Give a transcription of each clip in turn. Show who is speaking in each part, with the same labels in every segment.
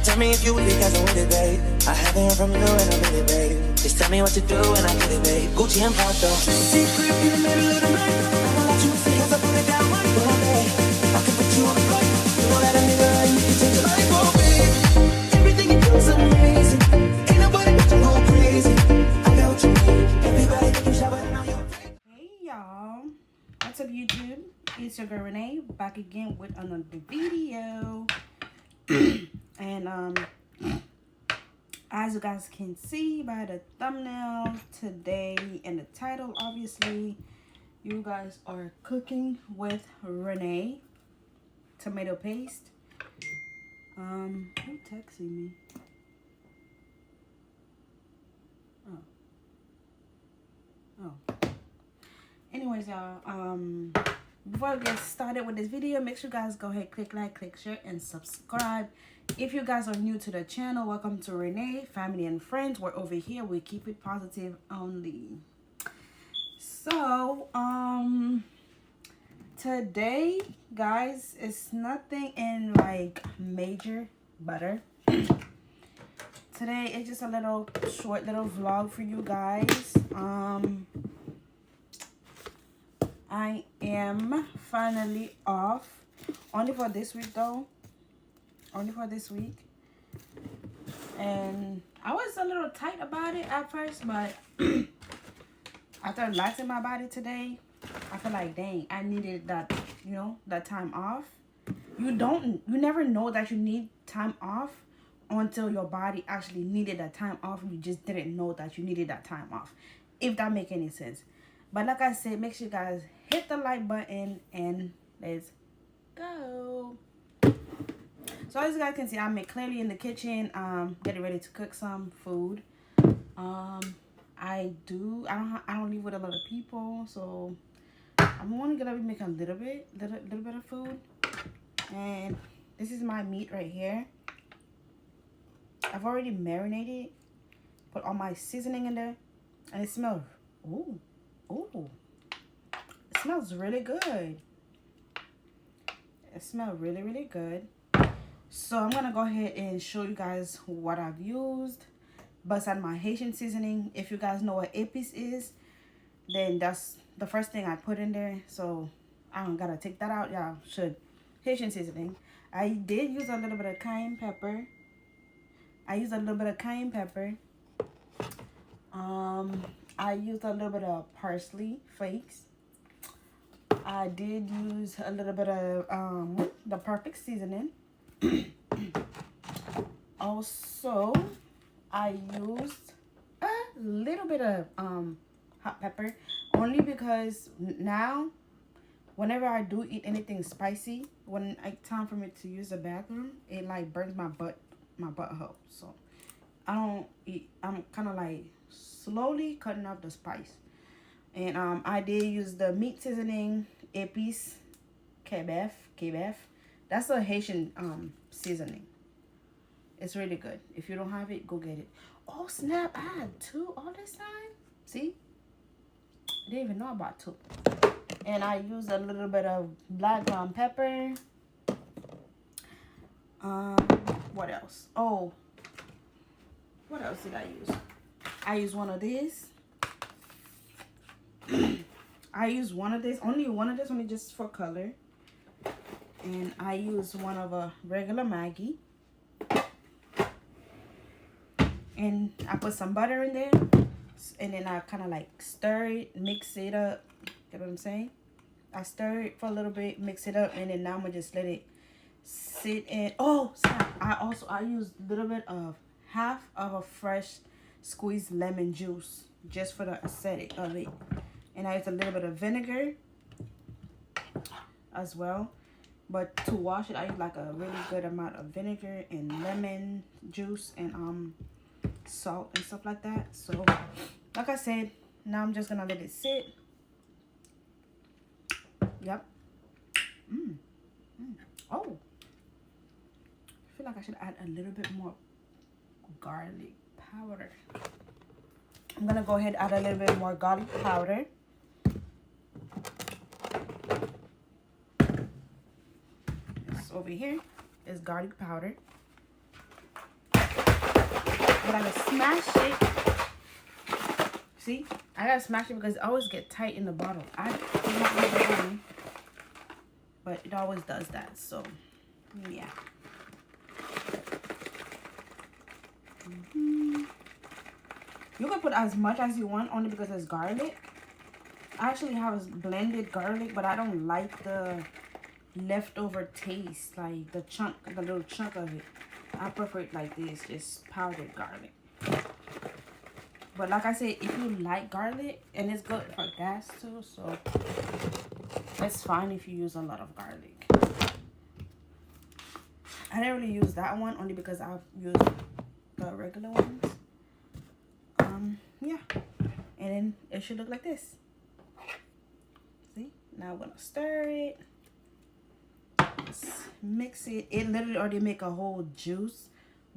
Speaker 1: Tell me if you with it, cause I'm with it, babe. I haven't heard from you and I'm with it, babe. Just tell me what to do and I get it, babe. Gucci and Prada. Secret in the middle of the night. I don't let you see as I put it down right for me. I can put you on a flight. You know that a nigga and you can change your life, oh babe. Everything you do is amazing. Ain't nobody but you go crazy. I got what you need. Everybody that you shower and now you're.
Speaker 2: Hey y'all, what's up YouTube? It's your girl Renee back again with another video. And as you guys can see by the thumbnail today and the title, obviously you guys are cooking with Renne tomato paste. Who texting me? Oh. Anyways, y'all, before we get started with this video, make sure you guys go ahead, click like, click share, and subscribe. If you guys are new to the channel, welcome to Renne Family and Friends, where over here we keep it positive only. So today, guys, it's nothing in like major butter. Today it's just a little short little vlog for you guys. I am finally off, only for this week though, only for this week. And I was a little tight about it at first, but after relaxing my body today, I feel like, dang, I needed that, you know, that time off. You never know that you need time off until your body actually needed that time off. You just didn't know that you needed that time off, if that make any sense. But like I said, make sure you guys hit the like button and let's go. So as you guys can see, I'm clearly in the kitchen, getting ready to cook some food. I don't live with a lot of people, so I'm only gonna be making a little bit of food. And this is my meat right here. I've already marinated, put all my seasoning in there, and it smells, ooh, it smells really good. It smells really, really good. So I'm gonna go ahead and show you guys what I've used. Besides my Haitian seasoning, if you guys know what épice is, then that's the first thing I put in there. So I don't gotta take that out. Y'all should. Haitian seasoning. I did use a little bit of cayenne pepper. I used a little bit of cayenne pepper. I used a little bit of parsley flakes. I did use a little bit of the perfect seasoning. Also, I used a little bit of hot pepper, only because now whenever I do eat anything spicy, when it's time for me to use the bathroom, it like burns my butthole. So I don't eat. I'm kind of like slowly cutting off the spice. And I did use the meat seasoning, épice, kebef. That's a Haitian seasoning. It's really good. If you don't have it, go get it. Oh snap! I had 2 all this time. See? I didn't even know about 2. And I used a little bit of black ground pepper. What else? Oh, what else did I use? I used one of these. I used one of this, only just for color. And I used one of a regular Maggi. And I put some butter in there. And then I kind of like stir it, mix it up. Get what I'm saying? I stir it for a little bit, mix it up, and then now I'm gonna just let it sit in. Oh, snap. I used a little bit of half of a fresh squeezed lemon juice just for the aesthetic of it. And I used a little bit of vinegar as well. But to wash it, I use like a really good amount of vinegar and lemon juice and salt and stuff like that. So like I said, now I'm just gonna let it sit. Yep. Oh, I feel like I should add a little bit more garlic powder. I'm gonna go ahead and add a little bit more garlic powder. This over here is garlic powder. I gotta smash it. See? I gotta smash it because it always get tight in the bottle. I do not know why, but it always does that. So, yeah. You can put as much as you want only because it's garlic. I actually have blended garlic, but I don't like the leftover taste, like the little chunk of it. I prefer it like this, just powdered garlic. But like I said, if you like garlic, and it's good for gas too, so it's fine if you use a lot of garlic. I didn't really use that one only because I've used the regular ones. Yeah, and then it should look like this. See, now I'm gonna stir it. Just mix it. It literally already make a whole juice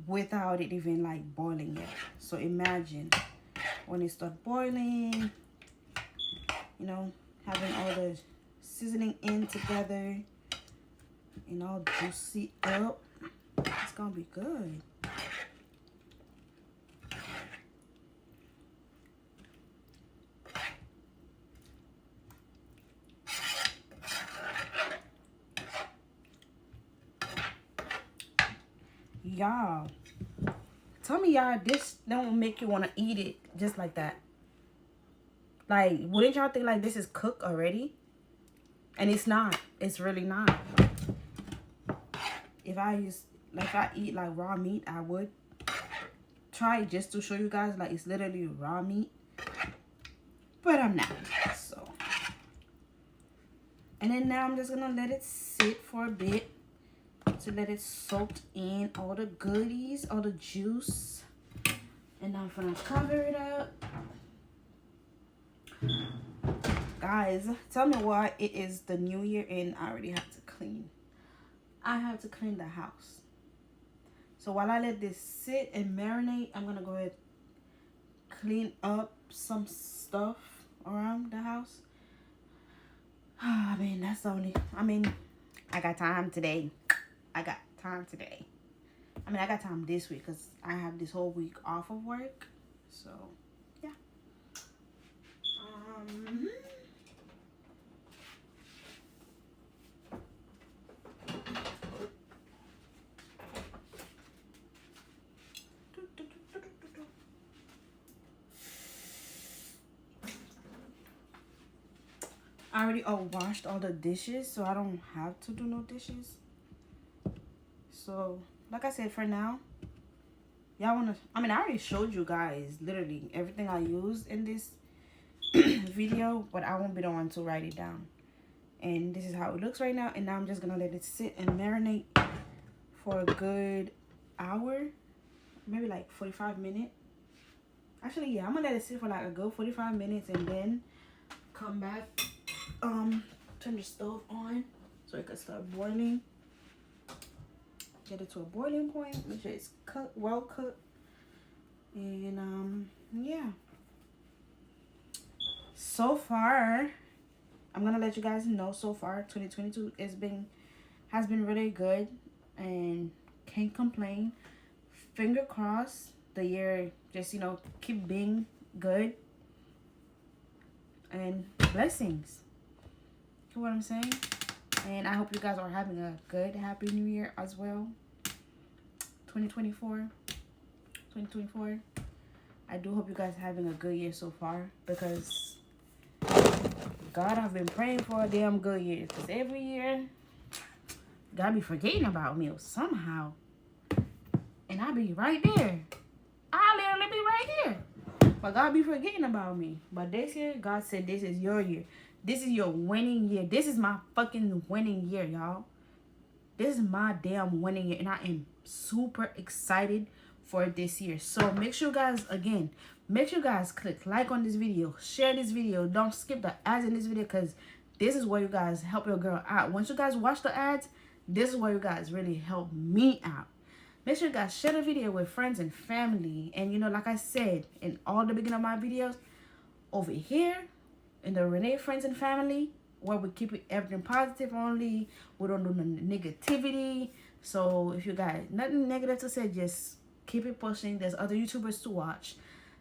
Speaker 2: without it even like boiling yet. So imagine when it start boiling, you know, having all the seasoning in together and all juicy up. It's gonna be good. Y'all, tell me y'all, this don't make you want to eat it just like that. Like, wouldn't y'all think like this is cooked already? And it's not. It's really not. If I eat like raw meat, I would try it just to show you guys like it's literally raw meat. But I'm not. So, and then now I'm just gonna let it sit for a bit to let it soak in all the goodies, all the juice. And I'm gonna cover it up. Guys, tell me why it is the new year and I already have to clean. I have to clean the house. So while I let this sit and marinate, I'm gonna go ahead and clean up some stuff around the house. I mean, that's the only, I got time today. I got time this week because I have this whole week off of work. So, yeah. I already washed all the dishes, so I don't have to do no dishes. So, like I said, for now, y'all wanna, I already showed you guys literally everything I used in this video, but I won't be the one to write it down. And this is how it looks right now. And now I'm just gonna let it sit and marinate for a good hour, maybe like 45 minutes. Actually, yeah, I'm gonna let it sit for like a good 45 minutes and then come back, turn the stove on so it can start boiling. Get it to a boiling point, make sure it's cooked, well cooked. And yeah. So far, I'm gonna let you guys know, so far 2022 has been really good and can't complain. Finger crossed the year just, you know, keep being good and blessings. You know what I'm saying? And I hope you guys are having a good, happy new year as well. 2024. I do hope you guys are having a good year so far, because God, I've been praying for a damn good year. Because every year, God be forgetting about me somehow. And I be right there. I literally be right here. But God be forgetting about me. But this year, God said this is your year. This is your winning year. This is my fucking winning year, y'all. This is my damn winning year. And I am super excited for this year. So make sure you guys click like on this video. Share this video. Don't skip the ads in this video, because this is where you guys help your girl out. Once you guys watch the ads, this is where you guys really help me out. Make sure you guys share the video with friends and family. And you know, like I said in all the beginning of my videos, over here in the Renne Friends and Family, where we keep everything positive only. We don't do no negativity. So if you got nothing negative to say, just keep it pushing. There's other YouTubers to watch.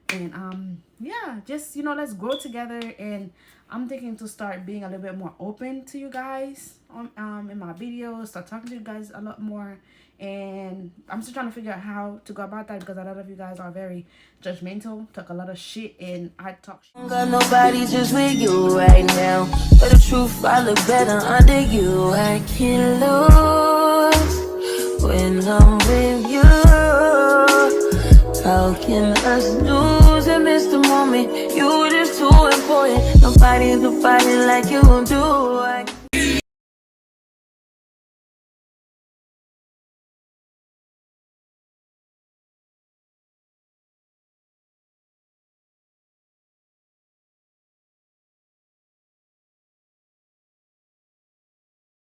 Speaker 2: And yeah, just let's grow together. And I'm thinking to start being a little bit more open to you guys on in my videos, start talking to you guys a lot more. And I'm still trying to figure out how to go about that, because a lot of you guys are very judgmental, talk a lot of shit, and I talk shit.
Speaker 1: Got nobody just with you right now. For the truth, I look better under you. I can't lose when I'm with you. How can us lose and miss the moment? You just too important. Nobody's like you do.